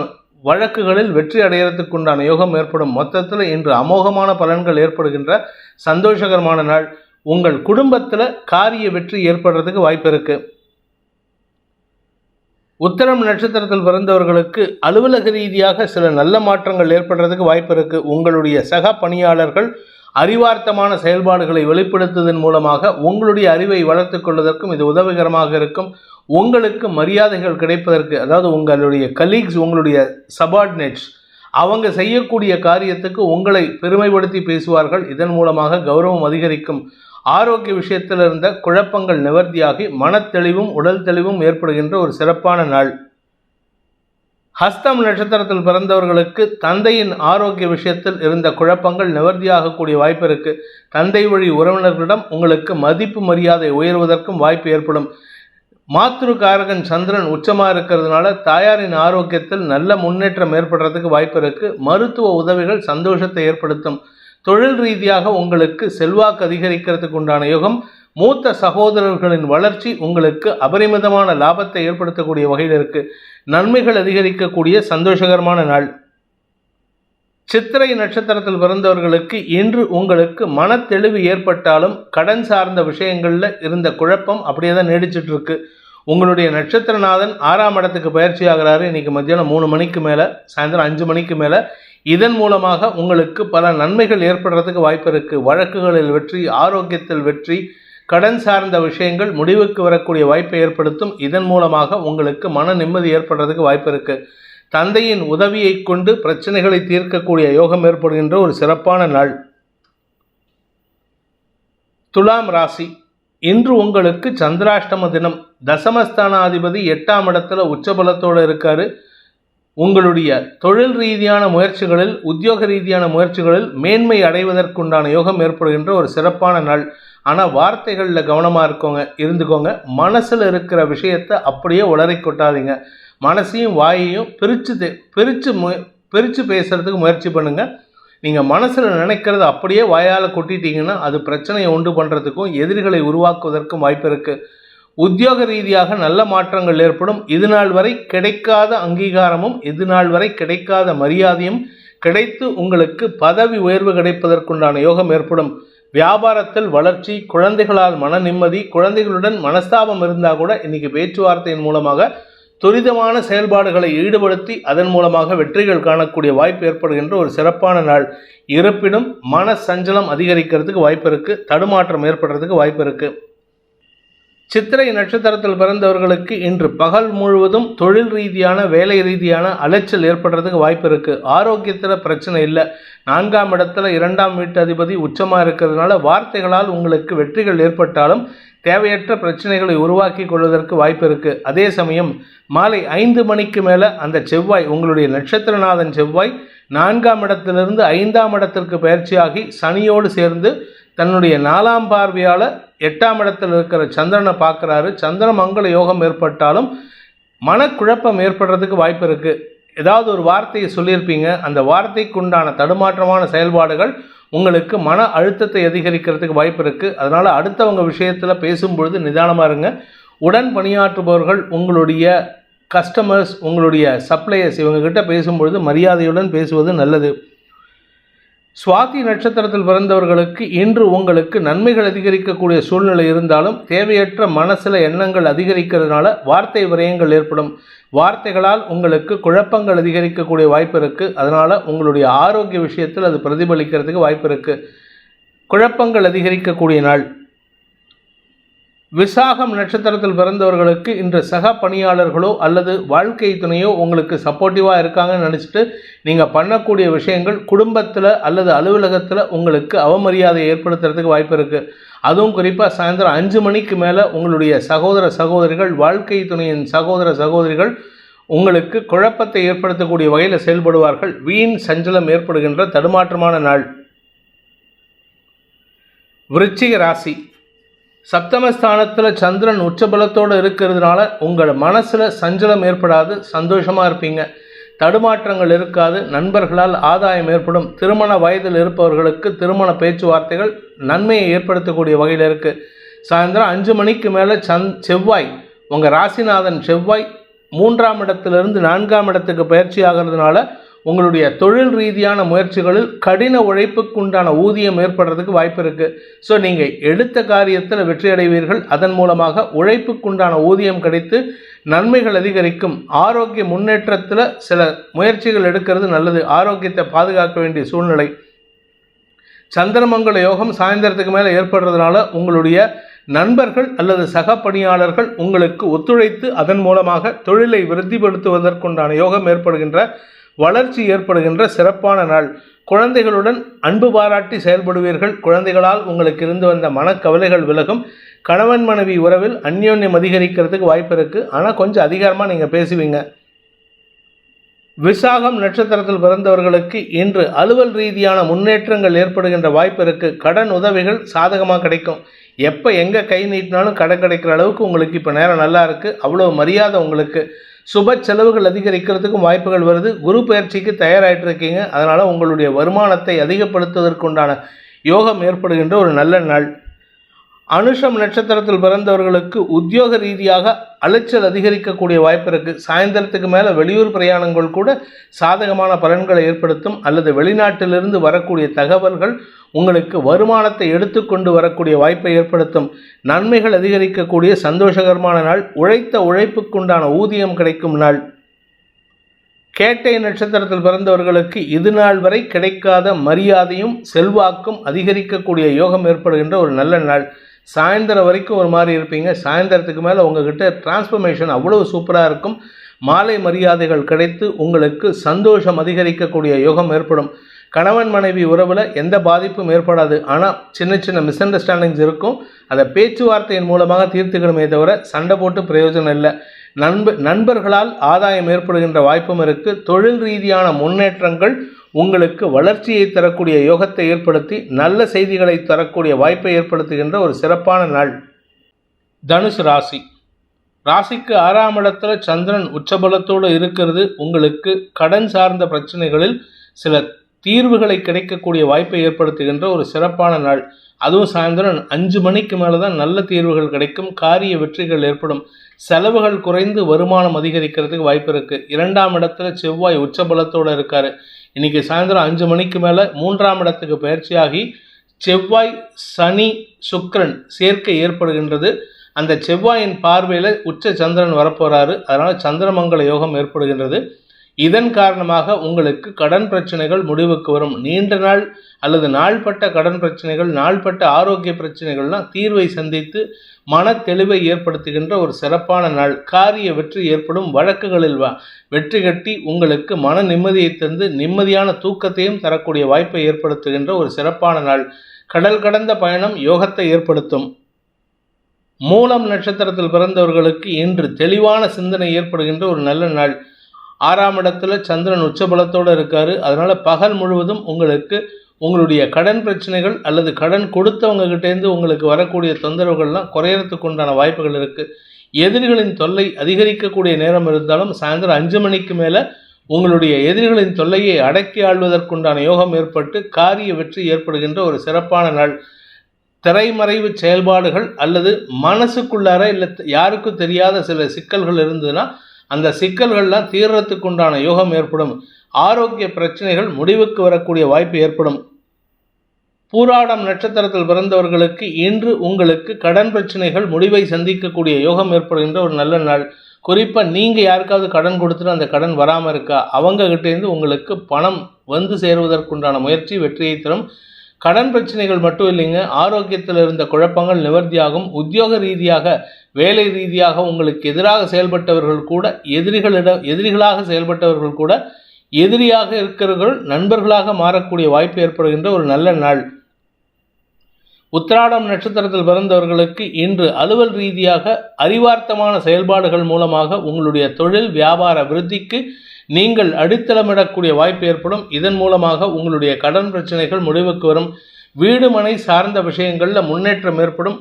வழக்குகளில் வெற்றி அடைகிறதுக்கு உண்டான யோகம் ஏற்படும். மொத்தத்தில் இன்று அமோகமான பலன்கள் ஏற்படுகின்ற சந்தோஷகரமான நாள். உங்கள் குடும்பத்தில் காரிய வெற்றி ஏற்படுறதுக்கு வாய்ப்பு இருக்குது. உத்திரம் நட்சத்திரத்தில் பிறந்தவர்களுக்கு அலுவலக ரீதியாக சில நல்ல மாற்றங்கள் ஏற்படுறதுக்கு வாய்ப்பு இருக்குது. உங்களுடைய சக பணியாளர்கள் அறிவார்த்தமான செயல்பாடுகளை வெளிப்படுத்துவதன் மூலமாக உங்களுடைய அறிவை வளர்த்துக் கொள்வதற்கும் இது உதவிகரமாக இருக்கும். உங்களுக்கு மரியாதைகள் கிடைப்பதற்கு, அதாவது உங்களுடைய கலீக்ஸ், உங்களுடைய சபார்டினேட்ஸ் அவங்க செய்யக்கூடிய காரியத்துக்கு உங்களை பெருமைப்படுத்தி பேசுவார்கள். இதன் மூலமாக கௌரவம் அதிகரிக்கும். ஆரோக்கிய விஷயத்தில் இருந்த குழப்பங்கள் நிவர்த்தியாகி மனத்தெளிவும் உடல் தெளிவும் ஏற்படுகின்ற ஒரு சிறப்பான நாள். ஹஸ்தம் நட்சத்திரத்தில் பிறந்தவர்களுக்கு தந்தையின் ஆரோக்கிய விஷயத்தில் இருந்த குழப்பங்கள் நிவர்த்தியாகக்கூடிய வாய்ப்பு இருக்கு. தந்தை வழி உறவினர்களிடம் உங்களுக்கு மதிப்பு மரியாதை உயர்வதற்கும் வாய்ப்பு ஏற்படும். மாத்ருகாரகன் சந்திரன் உச்சமாக இருக்கிறதுனால தாயாரின் ஆரோக்கியத்தில் நல்ல முன்னேற்றம் ஏற்படுறதுக்கு வாய்ப்பு இருக்கு. மருத்துவ உதவிகள் சந்தோஷத்தை ஏற்படுத்தும். தொழில் ரீதியாக உங்களுக்கு செல்வாக்கு அதிகரிக்கிறதுக்கு உண்டான யோகம். மூத்த சகோதரர்களின் வளர்ச்சி உங்களுக்கு அபரிமிதமான லாபத்தை ஏற்படுத்தக்கூடிய வகையில் இருக்கு. நன்மைகள் அதிகரிக்கக்கூடிய சந்தோஷகரமான நாள். சித்திரை நட்சத்திரத்தில் பிறந்தவர்களுக்கு இன்று உங்களுக்கு மனத்தெளிவு ஏற்பட்டாலும் கடன் சார்ந்த விஷயங்களில் இருந்த குழப்பம் அப்படியே தான் நீடிச்சிட்டு இருக்கு. உங்களுடைய நட்சத்திரநாதன் 6ஆம் இடத்துக்கு பயிற்சி ஆகிறாரு. இன்னைக்கு மத்தியானம் 3 மணிக்கு மேலே, சாயந்தரம் 5 மணிக்கு மேலே. இதன் மூலமாக உங்களுக்கு பல நன்மைகள் ஏற்படுறதுக்கு வாய்ப்பு இருக்கு. வழக்குகளில் வெற்றி, ஆரோக்கியத்தில் வெற்றி, கடன் சார்ந்த விஷயங்கள் முடிவுக்கு வரக்கூடிய வாய்ப்பை ஏற்படுத்தும். இதன் மூலமாக உங்களுக்கு மன நிம்மதி ஏற்படுறதுக்கு வாய்ப்பு இருக்கு. தந்தையின் உதவியை கொண்டு பிரச்சனைகளை தீர்க்கக்கூடிய யோகம் ஏற்படுகின்ற ஒரு சிறப்பான நாள். துலாம் ராசி, இன்று உங்களுக்கு சந்திராஷ்டம தினம். தசமஸ்தானாதிபதி 8ஆம் இடத்துல உச்சபலத்தோடு இருக்காரு. உங்களுடைய தொழில் ரீதியான முயற்சிகளில், உத்தியோக ரீதியான முயற்சிகளில் மேன்மை அடைவதற்குண்டான யோகம் ஏற்படுகின்ற ஒரு சிறப்பான நாள். ஆனால் வார்த்தைகளில் கவனமாக இருந்துக்கோங்க. மனசில் இருக்கிற விஷயத்தை அப்படியே உளறி கொட்டாதீங்க. மனசையும் வாயையும் பிரித்து பேசுகிறதுக்கு முயற்சி பண்ணுங்கள். நீங்கள் மனசில் நினைக்கிறது அப்படியே வாயால் கொட்டிட்டீங்கன்னா அது பிரச்சனையை உண்டு பண்ணுறதுக்கும் எதிரிகளை உருவாக்குவதற்கும் வாய்ப்பு இருக்குது. உத்தியோக ரீதியாக நல்ல மாற்றங்கள் ஏற்படும். இதுநாள் வரை கிடைக்காத அங்கீகாரமும் இதுநாள் வரை கிடைக்காத மரியாதையும் கிடைத்து உங்களுக்கு பதவி உயர்வு கிடைப்பதற்குண்டான யோகம் ஏற்படும். வியாபாரத்தில் வளர்ச்சி, குழந்தைகளால் மன நிம்மதி. குழந்தைகளுடன் மனஸ்தாபம் இருந்தால் கூட இன்னைக்கு பேச்சுவார்த்தையின் மூலமாக துரிதமான செயல்பாடுகளை ஈடுபடுத்தி அதன் மூலமாக வெற்றிகள் காணக்கூடிய வாய்ப்பு ஏற்படுகின்ற ஒரு சிறப்பான நாள். இருப்பினும் மன சஞ்சலம் அதிகரிக்கிறதுக்கு வாய்ப்பு இருக்கு. தடுமாற்றம் ஏற்படுறதுக்கு வாய்ப்பு இருக்கு. சித்திரை நட்சத்திரத்தில் பிறந்தவர்களுக்கு இன்று பகல் முழுவதும் தொழில் ரீதியான, வேலை ரீதியான அலைச்சல் ஏற்படுறதுக்கு வாய்ப்பு இருக்கு. ஆரோக்கியத்தில் பிரச்சனை இல்லை. 4ஆம் இடத்துல 2ஆம் வீட்டு அதிபதி உச்சமாக இருக்கிறதுனால வார்த்தைகளால் உங்களுக்கு வெற்றிகள் ஏற்பட்டாலும் தேவையற்ற பிரச்சனைகளை உருவாக்கி கொள்வதற்கு வாய்ப்பு இருக்கு. அதே சமயம் மாலை 5 மணிக்கு மேலே அந்த செவ்வாய், உங்களுடைய நட்சத்திரநாதன் செவ்வாய் 4ஆம் இடத்திலிருந்து 5ஆம் இடத்திற்கு பயிற்சியாகி சனியோடு சேர்ந்து தன்னுடைய 4ஆம் பார்வையால் 8ஆம் இடத்தில் இருக்கிற சந்திரனை பார்க்குறாரு. சந்திர மங்கள யோகம் ஏற்பட்டாலும் மனக்குழப்பம் ஏற்படுறதுக்கு வாய்ப்பு இருக்குது. ஏதாவது ஒரு வார்த்தையை சொல்லியிருப்பீங்க, அந்த வார்த்தைக்கு உண்டான தடுமாற்றமான செயல்பாடுகள் உங்களுக்கு மன அழுத்தத்தை அதிகரிக்கிறதுக்கு வாய்ப்பு இருக்குது. அதனால் அடுத்தவங்க விஷயத்தில் பேசும்பொழுது நிதானமாக இருங்க. உடன் பணியாற்றுபவர்கள், உங்களுடைய கஸ்டமர்ஸ், உங்களுடைய சப்ளையர்ஸ், இவங்ககிட்ட பேசும்பொழுது மரியாதையுடன் பேசுவது நல்லது. சுவாதி நட்சத்திரத்தில் பிறந்தவர்களுக்கு இன்று உங்களுக்கு நன்மைகள் அதிகரிக்கக்கூடிய சூழ்நிலை இருந்தாலும் தேவையற்ற மனசில் எண்ணங்கள் அதிகரிக்கிறதுனால வார்த்தை விரயங்கள் ஏற்படும். வார்த்தைகளால் உங்களுக்கு குழப்பங்கள் அதிகரிக்கக்கூடிய வாய்ப்பு இருக்குது. அதனால் உங்களுடைய ஆரோக்கிய விஷயத்தில் அது பிரதிபலிக்கிறதுக்கு வாய்ப்பு இருக்குது. குழப்பங்கள் அதிகரிக்கக்கூடிய நாள். விசாகம் நட்சத்திரத்தில் பிறந்தவர்களுக்கு இன்று சக பணியாளர்களோ அல்லது வாழ்க்கை துணையோ உங்களுக்கு சப்போர்ட்டிவாக இருக்காங்கன்னு நினச்சிட்டு நீங்கள் பண்ணக்கூடிய விஷயங்கள் குடும்பத்தில் அல்லது அலுவலகத்தில் உங்களுக்கு அவமரியாதை ஏற்படுத்துறதுக்கு வாய்ப்பு இருக்குது. அதுவும் குறிப்பாக சாயந்தரம் 5 மணிக்கு மேலே உங்களுடைய சகோதர சகோதரிகள், வாழ்க்கை துணையின் சகோதர சகோதரிகள் உங்களுக்கு குழப்பத்தை ஏற்படுத்தக்கூடிய வகையில் செயல்படுவார்கள். வீண் சஞ்சலம் ஏற்படுகின்ற தடுமாற்றமான நாள். விருச்சிக ராசி, சப்தமஸ்தானத்தில் சந்திரன் உச்சபலத்தோடு இருக்கிறதுனால உங்கள் மனசில் சஞ்சலம் ஏற்படாது, சந்தோஷமாக இருப்பீங்க. தடுமாற்றங்கள் இருக்காது. நண்பர்களால் ஆதாயம் ஏற்படும். திருமண வயதில் இருப்பவர்களுக்கு திருமண பேச்சுவார்த்தைகள் நன்மையை ஏற்படுத்தக்கூடிய வகையில் இருக்குது. சாயந்தரம் 5 மணிக்கு மேலே செவ்வாய், உங்கள் ராசிநாதன் செவ்வாய் 3ஆம் இடத்திலிருந்து 4ஆம் இடத்துக்கு பயிற்சி ஆகிறதுனால உங்களுடைய தொழில் ரீதியான முயற்சிகளில் கடின உழைப்புக்கு உண்டான ஊதியம் ஏற்படுறதுக்கு வாய்ப்பு இருக்குது. ஸோ நீங்கள் எடுத்த காரியத்தில் வெற்றி அடைவீர்கள். அதன் மூலமாக உழைப்புக்குண்டான ஊதியம் கிடைத்து நன்மைகள் அதிகரிக்கும். ஆரோக்கிய முன்னேற்றத்தில் சில முயற்சிகள் எடுக்கிறது நல்லது. ஆரோக்கியத்தை பாதுகாக்க வேண்டிய சூழ்நிலை. சந்திரமங்கல யோகம் சாயந்தரத்துக்கு மேலே ஏற்படுறதுனால உங்களுடைய நண்பர்கள் அல்லது சக பணியாளர்கள் உங்களுக்கு ஒத்துழைத்து அதன் மூலமாக தொழிலை விருத்திப்படுத்துவதற்குண்டான யோகம் ஏற்படுகின்ற, வளர்ச்சி ஏற்படுகின்ற சிறப்பான நாள். குழந்தைகளுடன் அன்பு பாராட்டி செயல்படுவீர்கள். குழந்தைகளால் உங்களுக்கு இருந்து வந்த மனக்கவலைகள் விலகும். கணவன் மனைவி உறவில் அந்யோன்யம் அதிகரிக்கிறதுக்கு வாய்ப்பு இருக்குது. ஆனால் கொஞ்சம் அதிகாரமாக நீங்கள் பேசுவீங்க. விசாகம் நட்சத்திரத்தில் பிறந்தவர்களுக்கு இன்று அலுவல் ரீதியான முன்னேற்றங்கள் ஏற்படுகின்ற வாய்ப்பு இருக்குது. கடன் உதவிகள் சாதகமாக கிடைக்கும். எப்போ எங்கே கை நீட்டினாலும் கடன் கிடைக்கிற அளவுக்கு உங்களுக்கு இப்போ நேரம் நல்லா இருக்குது. அவ்வளோ மரியாதை உங்களுக்கு. சுப செலவுகள் அதிகரிக்கிறதுக்கும் வாய்ப்புகள் வருது. குரு பயிற்சிக்கு தயாராகிட்டு இருக்கீங்க. அதனால் உங்களுடைய வருமானத்தை அதிகப்படுத்துவதற்குண்டான யோகம் ஏற்படுகின்ற ஒரு நல்ல நாள். அனுஷம் நட்சத்திரத்தில் பிறந்தவர்களுக்கு உத்தியோக ரீதியாக அலைச்சல் அதிகரிக்கக்கூடிய வாய்ப்பு இருக்குது. சாயந்தரத்துக்கு மேலே வெளியூர் பிரயாணங்கள் கூட சாதகமான பலன்களை ஏற்படுத்தும். அல்லது வெளிநாட்டிலிருந்து வரக்கூடிய தகவல்கள் உங்களுக்கு வருமானத்தை எடுத்துக்கொண்டு வரக்கூடிய வாய்ப்பை ஏற்படுத்தும். நன்மைகள் அதிகரிக்கக்கூடிய சந்தோஷகரமான நாள். உழைத்த உழைப்புக்குண்டான ஊதியம் கிடைக்கும் நாள். கேட்டை நட்சத்திரத்தில் பிறந்தவர்களுக்கு இது நாள் வரை கிடைக்காத மரியாதையும் செல்வாக்கும் அதிகரிக்கக்கூடிய யோகம் ஏற்படுகின்ற ஒரு நல்ல நாள். சாயந்தரம் வரைக்கும் ஒரு மாதிரி இருப்பீங்க. சாயந்தரத்துக்கு மேலே உங்ககிட்ட டிரான்ஸ்ஃபர்மேஷன் அவ்வளோ சூப்பராக இருக்கும். மாலை மரியாதைகள் கிடைத்து உங்களுக்கு சந்தோஷம் அதிகரிக்கக்கூடிய யோகம் ஏற்படும். கணவன் மனைவி உறவில் எந்த பாதிப்பும் ஏற்படாது. ஆனால் சின்ன சின்ன மிஸ் அண்டர்ஸ்டாண்டிங்ஸ் இருக்கும். அதை பேச்சுவார்த்தையின் மூலமாக தீர்த்துக்கணுமே தவிர சண்டை போட்டு பிரயோஜனம் இல்லை. நண்பர்களால் ஆதாயம் ஏற்படுகின்ற வாய்ப்பும் இருக்குது. தொழில் ரீதியான முன்னேற்றங்கள் உங்களுக்கு வளர்ச்சியை தரக்கூடிய யோகத்தை ஏற்படுத்தி நல்ல செய்திகளை தரக்கூடிய வாய்ப்பை ஏற்படுத்துகின்ற ஒரு சிறப்பான நாள். தனுசு ராசி. ராசிக்கு 6ஆம் இடத்துல சந்திரன் உச்சபலத்தோடு இருக்கிறது. உங்களுக்கு கடன் சார்ந்த பிரச்சனைகளில் சில தீர்வுகளை கிடைக்கக்கூடிய வாய்ப்பை ஏற்படுத்துகின்ற ஒரு சிறப்பான நாள். அதுவும் சாயந்தரம் 5 மணிக்கு மேலே தான் நல்ல தீர்வுகள் கிடைக்கும். காரிய வெற்றிகள் ஏற்படும். செலவுகள் குறைந்து வருமானம் அதிகரிக்கிறதுக்கு வாய்ப்பு இருக்குது. 2ஆம் இடத்துல செவ்வாய் உச்சபலத்தோடு இருக்கார். இன்றைக்கி சாயந்தரம் 5 மணிக்கு மேலே 3ஆம் இடத்துக்கு பயிற்சியாகி செவ்வாய் சனி சுக்கிரன் சேர்க்கை ஏற்படுகின்றது. அந்த செவ்வாயின் பார்வையில் உச்ச சந்திரன் வரப்போகிறாரு. அதனால் சந்திரமங்கல யோகம் ஏற்படுகின்றது. இதன் காரணமாக உங்களுக்கு கடன் பிரச்சனைகள் முடிவுக்கு வரும். நீண்ட நாள் அல்லது நாள்பட்ட கடன் பிரச்சனைகள், நாள்பட்ட ஆரோக்கிய பிரச்சனைகள்லாம் தீர்வை சந்தித்து மன தெளிவை ஏற்படுத்துகின்ற ஒரு சிறப்பான நாள். காரிய வெற்றி ஏற்படும். வழக்குகளில் வெற்றி கட்டி உங்களுக்கு மன நிம்மதியை தந்து நிம்மதியான தூக்கத்தையும் தரக்கூடிய வாய்ப்பை ஏற்படுத்துகின்ற ஒரு சிறப்பான நாள். கடல் கடந்த பயணம் யோகத்தை ஏற்படுத்தும். மூலம் நட்சத்திரத்தில் பிறந்தவர்களுக்கு இன்று தெளிவான சிந்தனை ஏற்படுகின்ற ஒரு நல்ல நாள். 6ஆம் இடத்துல சந்திரன் உச்சபலத்தோடு இருக்கார். அதனால் பகல் முழுவதும் உங்களுக்கு உங்களுடைய கடன் பிரச்சனைகள் அல்லது கடன் கொடுத்தவங்ககிட்டேருந்து உங்களுக்கு வரக்கூடிய தொந்தரவுகள்லாம் குறையறதுக்கு உண்டான வாய்ப்புகள் இருக்குது. எதிரிகளின் தொல்லை அதிகரிக்கக்கூடிய நேரம் இருந்தாலும் சாயந்தரம் 5 மணிக்கு மேலே உங்களுடைய எதிரிகளின் தொல்லையை அடக்கி ஆள்வதற்குண்டான யோகம் ஏற்பட்டு காரிய வெற்றி ஏற்படுகின்ற ஒரு சிறப்பான நாள். திரைமறைவு செயல்பாடுகள் அல்லது மனசுக்குள்ளார இல்லை யாருக்கும் தெரியாத சில சிக்கல்கள் இருந்ததுன்னா அந்த சிக்கல்கள்லாம் தீர்றதுக்கு உண்டான யோகம் ஏற்படும். ஆரோக்கிய பிரச்சனைகள் முடிவுக்கு வரக்கூடிய வாய்ப்பு ஏற்படும். பூராடம் நட்சத்திரத்தில் பிறந்தவர்களுக்கு இன்று உங்களுக்கு கடன் பிரச்சனைகள் முடிவை சந்திக்கக்கூடிய யோகம் ஏற்படுகின்ற ஒரு நல்ல நாள். குறிப்பாக நீங்கள் யாருக்காவது கடன் கொடுத்துட்டு அந்த கடன் வராமல் இருக்கா, அவங்ககிட்டேருந்து உங்களுக்கு பணம் வந்து சேருவதற்குண்டான முயற்சி வெற்றியை தரும். கடன் பிரச்சனைகள் மட்டும் இல்லைங்க, ஆரோக்கியத்தில் இருந்த குழப்பங்கள் நிவர்த்தியாகும். உத்தியோக ரீதியாக வேலை ரீதியாக உங்களுக்கு எதிராக செயல்பட்டவர்கள் கூட எதிரிகளாக செயல்பட்டவர்கள் கூட எதிரியாக இருக்கிறவர்கள் நண்பர்களாக மாறக்கூடிய வாய்ப்பு ஏற்படுகின்ற ஒரு நல்ல நாள். உத்திராடம் நட்சத்திரத்தில் பிறந்தவர்களுக்கு இன்று அலுவல் ரீதியாக அறிவார்த்தமான செயல்பாடுகள் மூலமாக உங்களுடைய தொழில் வியாபார விருத்திக்கு நீங்கள் அடித்தளமிடக்கூடிய வாய்ப்பு ஏற்படும். இதன் மூலமாக உங்களுடைய கடன் பிரச்சனைகள் முடிவுக்கு வரும். வீடு மனை சார்ந்த விஷயங்களில் முன்னேற்றம் ஏற்படும்.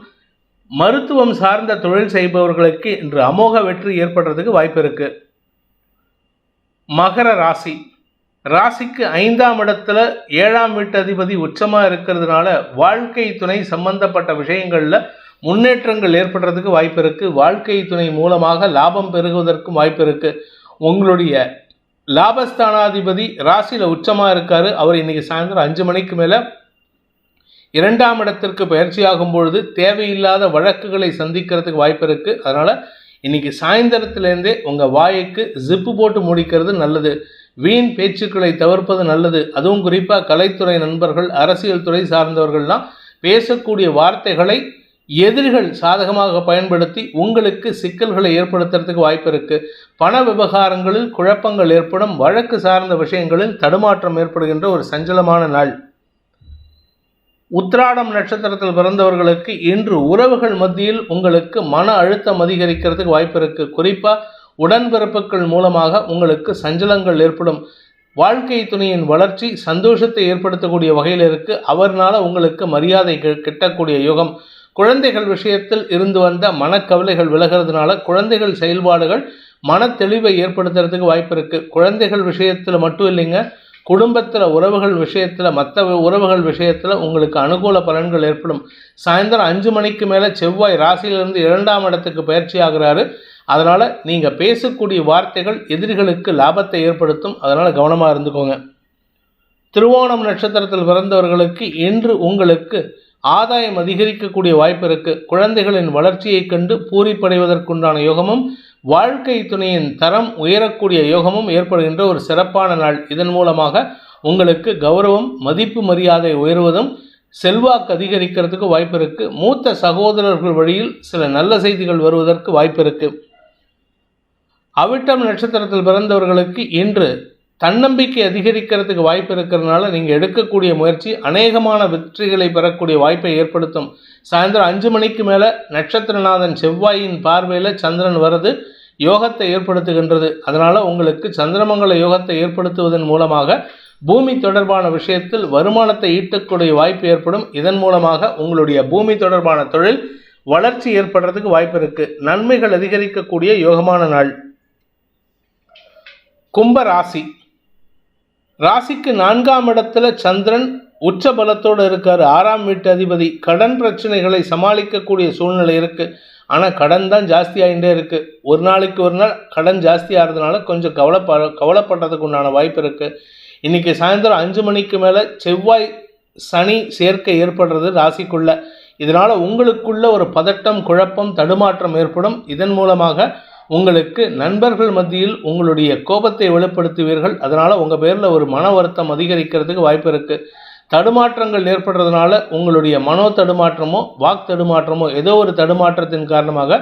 மருத்துவம் சார்ந்த தொழில் செய்பவர்களுக்கு இன்று அமோக வெற்றி ஏற்படுறதுக்கு வாய்ப்பு இருக்கு. மகர ராசி. ராசிக்கு 5ஆம் இடத்துல 7ஆம் வீட்டு அதிபதி உச்சமாக இருக்கிறதுனால வாழ்க்கை துணை சம்பந்தப்பட்ட விஷயங்களில் முன்னேற்றங்கள் ஏற்படுறதுக்கு வாய்ப்பு இருக்குது. வாழ்க்கை துணை மூலமாக லாபம் பெருகுவதற்கும் வாய்ப்பு இருக்குது. உங்களுடைய லாபஸ்தானாதிபதி ராசியில் உச்சமாக இருக்கார். அவர் இன்றைக்கி சாயந்தரம் 5 மணிக்கு மேலே 2ஆம் இடத்திற்கு பயிற்சியாகும் பொழுது தேவையில்லாத வழக்குகளை சந்திக்கிறதுக்கு வாய்ப்பு இருக்குது. அதனால் இன்றைக்கி சாயந்தரத்துலேருந்தே உங்கள் வாய்க்கு ஜிப்பு போட்டு முடிக்கிறது நல்லது. வீண் பேச்சுக்களை தவிர்ப்பது நல்லது. அதுவும் குறிப்பாக கலைத்துறை நண்பர்கள், அரசியல் துறை சார்ந்தவர்கள்லாம் பேசக்கூடிய வார்த்தைகளை எதிரிகள் சாதகமாக பயன்படுத்தி உங்களுக்கு சிக்கல்களை ஏற்படுத்துறதுக்கு வாய்ப்பு இருக்கு. பண விவகாரங்களில் குழப்பங்கள் ஏற்படும். வழக்கு சார்ந்த விஷயங்களில் தடுமாற்றம் ஏற்படுகின்ற ஒரு சஞ்சலமான நாள். உத்திராடம் நட்சத்திரத்தில் பிறந்தவர்களுக்கு இன்று உறவுகள் மத்தியில் உங்களுக்கு மன அழுத்தம் அதிகரிக்கிறதுக்கு வாய்ப்பு இருக்கு. குறிப்பா உடன்பிறப்புகள் மூலமாக உங்களுக்கு சஞ்சலங்கள் ஏற்படும். வாழ்க்கை துணையின் வளர்ச்சி சந்தோஷத்தை ஏற்படுத்தக்கூடிய வகையில் இருக்கு. அவர்னால உங்களுக்கு மரியாதை கிட்டக்கூடிய யோகம். குழந்தைகள் விஷயத்தில் இருந்து வந்த மனக்கவலைகள் விலகிறதுனால குழந்தைகள் செயல்பாடுகள் மன தெளிவை ஏற்படுத்துறதுக்கு வாய்ப்பு இருக்கு. குழந்தைகள் விஷயத்தில் மட்டும் இல்லைங்க, குடும்பத்தில் உறவுகள் விஷயத்தில், மற்ற உறவுகள் விஷயத்தில் உங்களுக்கு அனுகூல பலன்கள் ஏற்படும். சாயந்தரம் 5 மணிக்கு மேலே செவ்வாய் ராசியிலிருந்து 2ஆம் இடத்துக்கு பயிற்சி ஆகிறாரு. அதனால் நீங்கள் பேசக்கூடிய வார்த்தைகள் எதிரிகளுக்கு லாபத்தை ஏற்படுத்தும். அதனால் கவனமாக இருந்துக்கோங்க. திருவோணம் நட்சத்திரத்தில் பிறந்தவர்களுக்கு இன்று உங்களுக்கு ஆதாயம் அதிகரிக்கக்கூடிய வாய்ப்பு இருக்கு. குழந்தைகளின் வளர்ச்சியை கண்டு பூரிப்படைவதற்குண்டான யோகமும் வாழ்க்கை துணையின் தரம் உயரக்கூடிய யோகமும் ஏற்படுகின்ற ஒரு சிறப்பான நாள். இதன் மூலமாக உங்களுக்கு கௌரவம், மதிப்பு, மரியாதை உயர்வதும் செல்வாக்கு அதிகரிக்கிறதுக்கு வாய்ப்பு இருக்கு. மூத்த சகோதரர்கள் வழியில் சில நல்ல செய்திகள் வருவதற்கு வாய்ப்பு இருக்கு. அவிட்டம் நட்சத்திரத்தில் பிறந்தவர்களுக்கு இன்று தன்னம்பிக்கை அதிகரிக்கிறதுக்கு வாய்ப்பு இருக்கிறதுனால நீங்கள் எடுக்கக்கூடிய முயற்சி அநேகமான வெற்றிகளை பெறக்கூடிய வாய்ப்பை ஏற்படுத்தும். சாயந்தரம் 5 மணிக்கு மேலே நட்சத்திரநாதன் செவ்வாயின் பார்வையில் சந்திரன் வருது, யோகத்தை ஏற்படுத்துகின்றது. அதனால் உங்களுக்கு சந்திரமங்கல யோகத்தை ஏற்படுத்துவதன் மூலமாக பூமி தொடர்பான விஷயத்தில் வருமானத்தை ஈட்டக்கூடிய வாய்ப்பு ஏற்படும். இதன் மூலமாக உங்களுடைய பூமி தொடர்பான தொழில் வளர்ச்சி ஏற்படுறதுக்கு வாய்ப்பு இருக்குது. நன்மைகள் அதிகரிக்கக்கூடிய யோகமான நாள். கும்ப ராசி. ராசிக்கு 4ஆம் இடத்துல சந்திரன் உச்ச பலத்தோடு இருக்கார். 6ஆம் வீட்டு அதிபதி. கடன் பிரச்சனைகளை சமாளிக்கக்கூடிய சூழ்நிலை இருக்குது. ஆனால் கடன் தான் ஜாஸ்தி ஆகிட்டே இருக்குது. ஒரு நாளைக்கு ஒரு நாள் கடன் ஜாஸ்தி ஆகிறதுனால கொஞ்சம் கவலைப்படுறதுக்கு உண்டான வாய்ப்பு இருக்குது. இன்றைக்கி சாயந்தரம் 5 மணிக்கு மேலே செவ்வாய் சனி சேர்க்கை ஏற்படுறது ராசிக்குள்ள. இதனால் உங்களுக்குள்ள ஒரு பதட்டம், குழப்பம், தடுமாற்றம் ஏற்படும். இதன் மூலமாக உங்களுக்கு நண்பர்கள் மத்தியில் உங்களுடைய கோபத்தை வெளிப்படுத்துவீர்கள். அதனால் உங்கள் பேரில் ஒரு மன வருத்தம் அதிகரிக்கிறதுக்கு வாய்ப்பு இருக்குது. தடுமாற்றங்கள் ஏற்படுறதுனால உங்களுடைய மனோ தடுமாற்றமோ வாக் தடுமாற்றமோ ஏதோ ஒரு தடுமாற்றத்தின் காரணமாக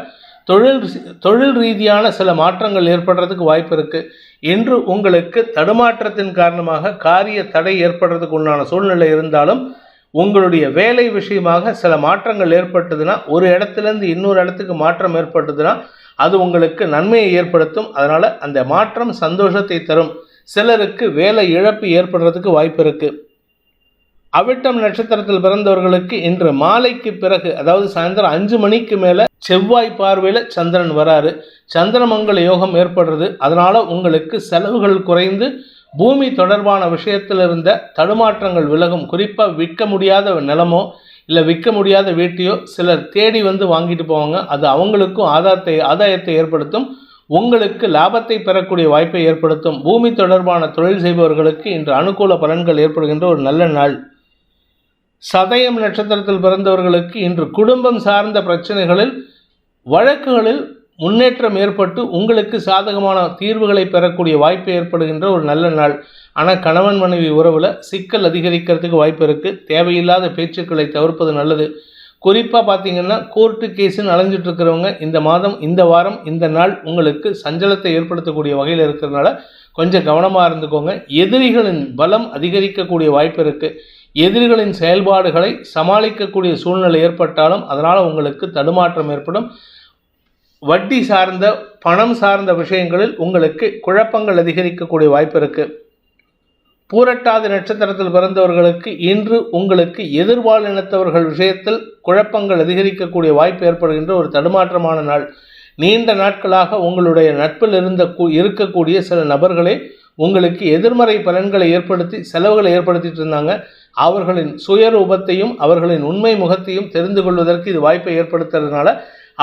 தொழில் ரீதியான சில மாற்றங்கள் ஏற்படுறதுக்கு வாய்ப்பு இருக்குது. இன்று உங்களுக்கு தடுமாற்றத்தின் காரணமாக காரிய தடை ஏற்படுறதுக்கு உண்டான சூழ்நிலை இருந்தாலும் உங்களுடைய வேலை விஷயமாக சில மாற்றங்கள் ஏற்பட்டதுன்னா, ஒரு இடத்துலேருந்து இன்னொரு இடத்துக்கு மாற்றம் ஏற்பட்டதுன்னா அது உங்களுக்கு நன்மையை ஏற்படுத்தும். அதனால் அந்த மாற்றம் சந்தோஷத்தை தரும். சிலருக்கு வேலை இழப்பு ஏற்படுறதுக்கு வாய்ப்பு இருக்குது. அவிட்டம் நட்சத்திரத்தில் பிறந்தவர்களுக்கு இன்று மாலைக்கு பிறகு, அதாவது சாயந்தரம் 5 மணிக்கு மேலே செவ்வாய் பார்வையில் சந்திரன் வராரு. சந்திரமங்கல யோகம் ஏற்படுறது. அதனால் உங்களுக்கு செலவுகள் குறைந்து பூமி தொடர்பான விஷயத்தில் இருந்த தடுமாற்றங்கள் விலகும். குறிப்பாக விற்க முடியாத நிலமோ இல்லை விற்க முடியாத வீட்டையோ சிலர் தேடி வந்து வாங்கிட்டு போவாங்க. அது அவங்களுக்கும் ஆதாயத்தை ஏற்படுத்தும். உங்களுக்கு லாபத்தை பெறக்கூடிய வாய்ப்பை ஏற்படுத்தும். பூமி தொடர்பான தொழில் செய்பவர்களுக்கு இன்று அனுகூல பலன்கள் ஏற்படுகின்ற ஒரு நல்ல நாள். சதயம் நட்சத்திரத்தில் பிறந்தவர்களுக்கு இன்று குடும்பம் சார்ந்த பிரச்சனைகளில், வழக்குகளில் முன்னேற்றம் ஏற்பட்டு உங்களுக்கு சாதகமான தீர்வுகளை பெறக்கூடிய வாய்ப்பு ஏற்படுகின்ற ஒரு நல்ல நாள். ஆனால் கணவன் மனைவி உறவில் சிக்கல் அதிகரிக்கிறதுக்கு வாய்ப்பு இருக்குது. தேவையில்லாத பேச்சுக்களை தவிர்ப்பது நல்லது. குறிப்பாக பார்த்தீங்கன்னா கோர்ட்டு கேஸுன்னு அலைஞ்சிட்டு இருக்கிறவங்க இந்த வாரம் இந்த நாள் உங்களுக்கு சஞ்சலத்தை ஏற்படுத்தக்கூடிய வகையில் இருக்கிறதுனால கொஞ்சம் கவனமாக இருந்துக்கோங்க. எதிரிகளின் பலம் அதிகரிக்கக்கூடிய வாய்ப்பு இருக்குது. எதிரிகளின் செயல்பாடுகளை சமாளிக்கக்கூடிய சூழ்நிலை ஏற்பட்டாலும் அதனால் உங்களுக்கு தடுமாற்றம் ஏற்படும். வட்டி சார்ந்த, பணம் சார்ந்த விஷயங்களில் உங்களுக்கு குழப்பங்கள் அதிகரிக்கக்கூடிய வாய்ப்பு இருக்குது. பூரட்டாதி நட்சத்திரத்தில் பிறந்தவர்களுக்கு இன்று உங்களுக்கு எதிர்பாலினத்தவர்கள் விஷயத்தில் குழப்பங்கள் அதிகரிக்கக்கூடிய வாய்ப்பு ஏற்படுகின்ற ஒரு தடுமாற்றமான நாள். நீண்ட நாட்களாக உங்களுடைய நட்பில் இருக்கக்கூடிய சில நபர்களே உங்களுக்கு எதிர்மறை பலன்களை ஏற்படுத்தி செலவுகளை ஏற்படுத்திட்டு இருந்தாங்க. அவர்களின் சுயரூபத்தையும் அவர்களின் உண்மை முகத்தையும் தெரிந்து கொள்வதற்கு இது வாய்ப்பை ஏற்படுத்துறதுனால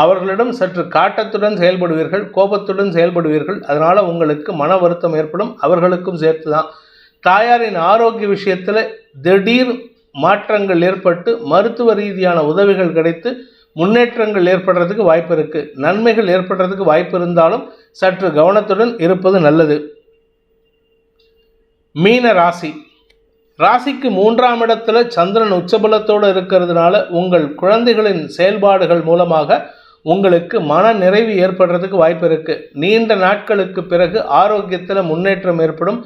அவர்களிடம் சற்று காட்டத்துடன் செயல்படுவீர்கள், கோபத்துடன் செயல்படுவீர்கள். அதனால் உங்களுக்கு மன வருத்தம் ஏற்படும். அவர்களுக்கும் சேர்த்து தான். தாயாரின் ஆரோக்கிய விஷயத்தில் திடீர் மாற்றங்கள் ஏற்பட்டு மருத்துவ ரீதியான உதவிகள் கிடைத்து முன்னேற்றங்கள் ஏற்படுறதுக்கு வாய்ப்பு இருக்குது. நன்மைகள் ஏற்படுறதுக்கு வாய்ப்பு இருந்தாலும் சற்று கவனத்துடன் இருப்பது நல்லது. மீன ராசி. ராசிக்கு 3ஆம் இடத்துல சந்திரன் உச்சபலத்தோடு இருக்கிறதுனால உங்கள் குழந்தைகளின் செயல்பாடுகள் மூலமாக உங்களுக்கு மன நிறைவு ஏற்படுறதுக்கு வாய்ப்பு இருக்குது. நீண்ட நாட்களுக்கு பிறகு ஆரோக்கியத்தில் முன்னேற்றம் ஏற்படும்.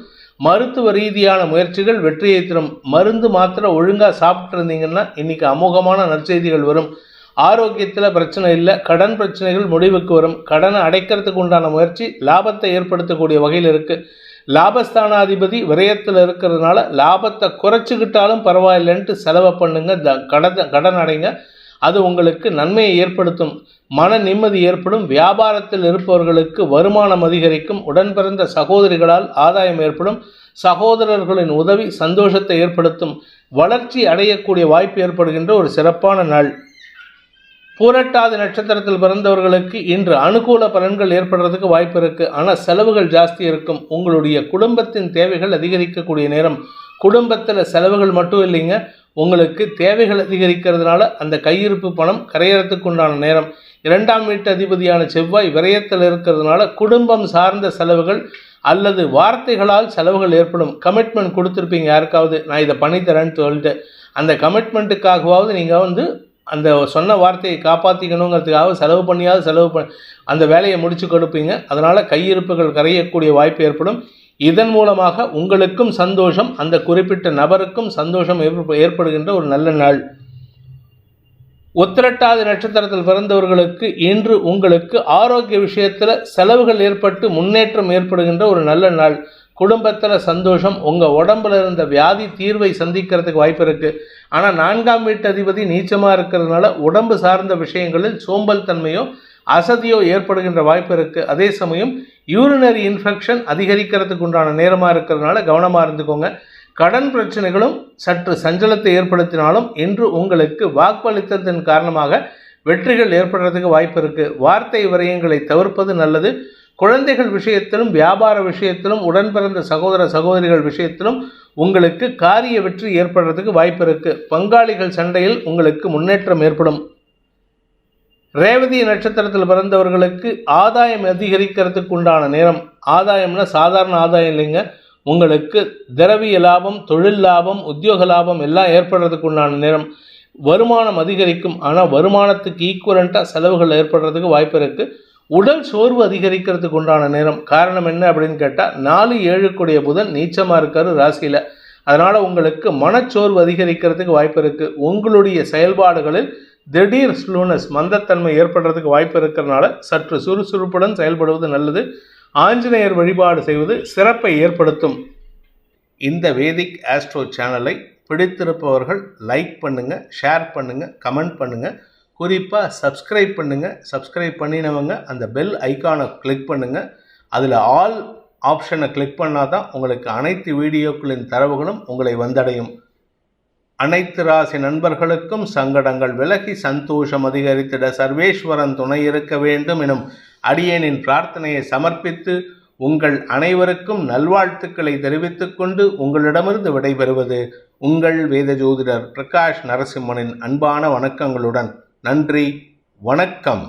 மருத்துவ ரீதியான முயற்சிகள் வெற்றியை தரும். மருந்து மாத்திரை ஒழுங்காக சாப்பிட்டு இருந்தீங்கன்னா இன்றைக்கி அமோகமான நற்செய்திகள் வரும். ஆரோக்கியத்தில் பிரச்சனை இல்லை. கடன் பிரச்சனைகள் முடிவுக்கு வரும். கடனை அடைக்கிறதுக்கு உண்டான முயற்சி லாபத்தை ஏற்படுத்தக்கூடிய வகையில் இருக்குது. லாபஸ்தானாதிபதி விரயத்தில் இருக்கிறதுனால லாபத்தை குறைச்சிக்கிட்டாலும் பரவாயில்லைன்ட்டு செலவை பண்ணுங்க. கடன் அடைங்க. அது உங்களுக்கு நன்மையை ஏற்படுத்தும். மன நிம்மதி ஏற்படும். வியாபாரத்தில் இருப்பவர்களுக்கு வருமானம் அதிகரிக்கும். உடன் பிறந்த சகோதரிகளால் ஆதாயம் ஏற்படும். சகோதரர்களின் உதவி சந்தோஷத்தை ஏற்படுத்தும். வளர்ச்சி அடையக்கூடிய வாய்ப்பு ஏற்படுகின்ற ஒரு சிறப்பான நாள். பூரட்டாதி நட்சத்திரத்தில் பிறந்தவர்களுக்கு இன்று அனுகூல பலன்கள் ஏற்படுறதுக்கு வாய்ப்பு இருக்குது. ஆனால் செலவுகள் ஜாஸ்தி இருக்கும். உங்களுடைய குடும்பத்தின் தேவைகள் அதிகரிக்கக்கூடிய நேரம். குடும்பத்தில் செலவுகள் மட்டும் இல்லைங்க, உங்களுக்கு தேவைகள் அதிகரிக்கிறதுனால அந்த கையிருப்பு பணம் கரையறதுக்கு உண்டான நேரம். 2ஆம் வீட்டு அதிபதியான செவ்வாய் விரயத்தில் இருக்கிறதுனால குடும்பம் சார்ந்த செலவுகள் அல்லது வார்த்தைகளால் செலவுகள் ஏற்படும். கமிட்மெண்ட் கொடுத்துருப்பீங்க யாருக்காவது, நான் இதை பண்ணித்தரேன்னு சொல்லிட்டு அந்த கமிட்மெண்ட்டுக்காகவாவது நீங்கள் அந்த சொன்ன வார்த்தையை காப்பாற்றிக்கணுங்கிறதுக்காக செலவு அந்த வேலையை முடிச்சு கொடுப்பீங்க. அதனால் கையிருப்புகள் கரையக்கூடிய வாய்ப்பு ஏற்படும். இதன் மூலமாக உங்களுக்கும் சந்தோஷம், அந்த குறிப்பிட்ட நபருக்கும் சந்தோஷம் ஏற்படுகின்ற ஒரு நல்ல நாள். உத்திரட்டாதி நட்சத்திரத்தில் பிறந்தவர்களுக்கு இன்று உங்களுக்கு ஆரோக்கிய விஷயத்தில் செலவுகள் ஏற்பட்டு முன்னேற்றம் ஏற்படுகின்ற ஒரு நல்ல நாள். குடும்பத்தில் சந்தோஷம். உங்கள் உடம்புல இருந்த வியாதி தீர்வை சந்திக்கிறதுக்கு வாய்ப்பு இருக்குது. ஆனால் 4ஆம் வீட்டு அதிபதி நீச்சமாக இருக்கிறதுனால உடம்பு சார்ந்த விஷயங்களில் சோம்பல் தன்மையோ அசதியோ ஏற்படுகின்ற வாய்ப்பு இருக்குது. அதே சமயம் யூரினரி இன்ஃபெக்ஷன் அதிகரிக்கிறதுக்கு உண்டான நேரமாக இருக்கிறதுனால கவனமாக இருந்துக்கோங்க. கடன் பிரச்சனைகளும் சற்று சஞ்சலத்தை ஏற்படுத்தினாலும் இன்று உங்களுக்கு வாக்களித்ததன் காரணமாக வெற்றிகள் ஏற்படுறதுக்கு வாய்ப்பு இருக்குது. வார்த்தை விரயங்களை தவிர்ப்பது நல்லது. குழந்தைகள் விஷயத்திலும் வியாபார விஷயத்திலும் உடன் பிறந்த சகோதர சகோதரிகள் விஷயத்திலும் உங்களுக்கு காரிய வெற்றி ஏற்படுறதுக்கு வாய்ப்பு இருக்குது. பங்காளிகள் சண்டையில் உங்களுக்கு முன்னேற்றம் ஏற்படும். ரேவதி நட்சத்திரத்தில் பிறந்தவர்களுக்கு ஆதாயம் அதிகரிக்கிறதுக்கு உண்டான நேரம். ஆதாயம்னா சாதாரண ஆதாயம் இல்லைங்க, உங்களுக்கு திரவிய லாபம், தொழில் லாபம், உத்தியோக லாபம் எல்லாம் ஏற்படுறதுக்கு உண்டான நேரம். வருமானம் அதிகரிக்கும். ஆனால் வருமானத்துக்கு ஈக்குவலண்ட்டாக செலவுகள் ஏற்படுறதுக்கு வாய்ப்பு இருக்குது. உடல் சோர்வு அதிகரிக்கிறதுக்கு உண்டான நேரம். காரணம் என்ன அப்படின்னு கேட்டால் 4-7 கூடிய புதன் நீச்சமாக இருக்காரு ராசியில். அதனால் உங்களுக்கு மனச்சோர்வு அதிகரிக்கிறதுக்கு வாய்ப்பு இருக்குது. உங்களுடைய செயல்பாடுகளில் திடீர் ஸ்லூனஸ் மந்தத்தன்மை ஏற்படுறதுக்கு வாய்ப்பு இருக்கிறதுனால சற்று சுறுசுறுப்புடன் செயல்படுவது நல்லது. ஆஞ்சநேயர் வழிபாடு செய்வது சிறப்பை ஏற்படுத்தும். இந்த வேதிக் ஆஸ்ட்ரோ சேனலை பிடித்திருப்பவர்கள் லைக் பண்ணுங்கள், ஷேர் பண்ணுங்கள், கமெண்ட் பண்ணுங்கள். குறிப்பாக சப்ஸ்கிரைப் பண்ணுங்கள். சப்ஸ்கிரைப் பண்ணினவங்க அந்த பெல் ஐக்கானை கிளிக் பண்ணுங்கள். அதில் ஆல் ஆப்ஷனை கிளிக் பண்ணால் தான் உங்களுக்கு அனைத்து வீடியோக்களின் தரவுகளும் உங்களை வந்தடையும். அனைத்து ராசி நண்பர்களுக்கும் சங்கடங்கள் விலகி சந்தோஷம் அதிகரித்திட சர்வேஸ்வரன் துணை இருக்க வேண்டும் எனும் அடியேனின் பிரார்த்தனையை சமர்ப்பித்து உங்கள் அனைவருக்கும் நல்வாழ்த்துக்களை தெரிவித்துக் கொண்டு உங்களிடமிருந்து விடைபெறுவது உங்கள் வேத ஜோதிடர் பிரகாஷ் நரசிம்மனின் அன்பான வணக்கங்களுடன். நன்றி, வணக்கம்.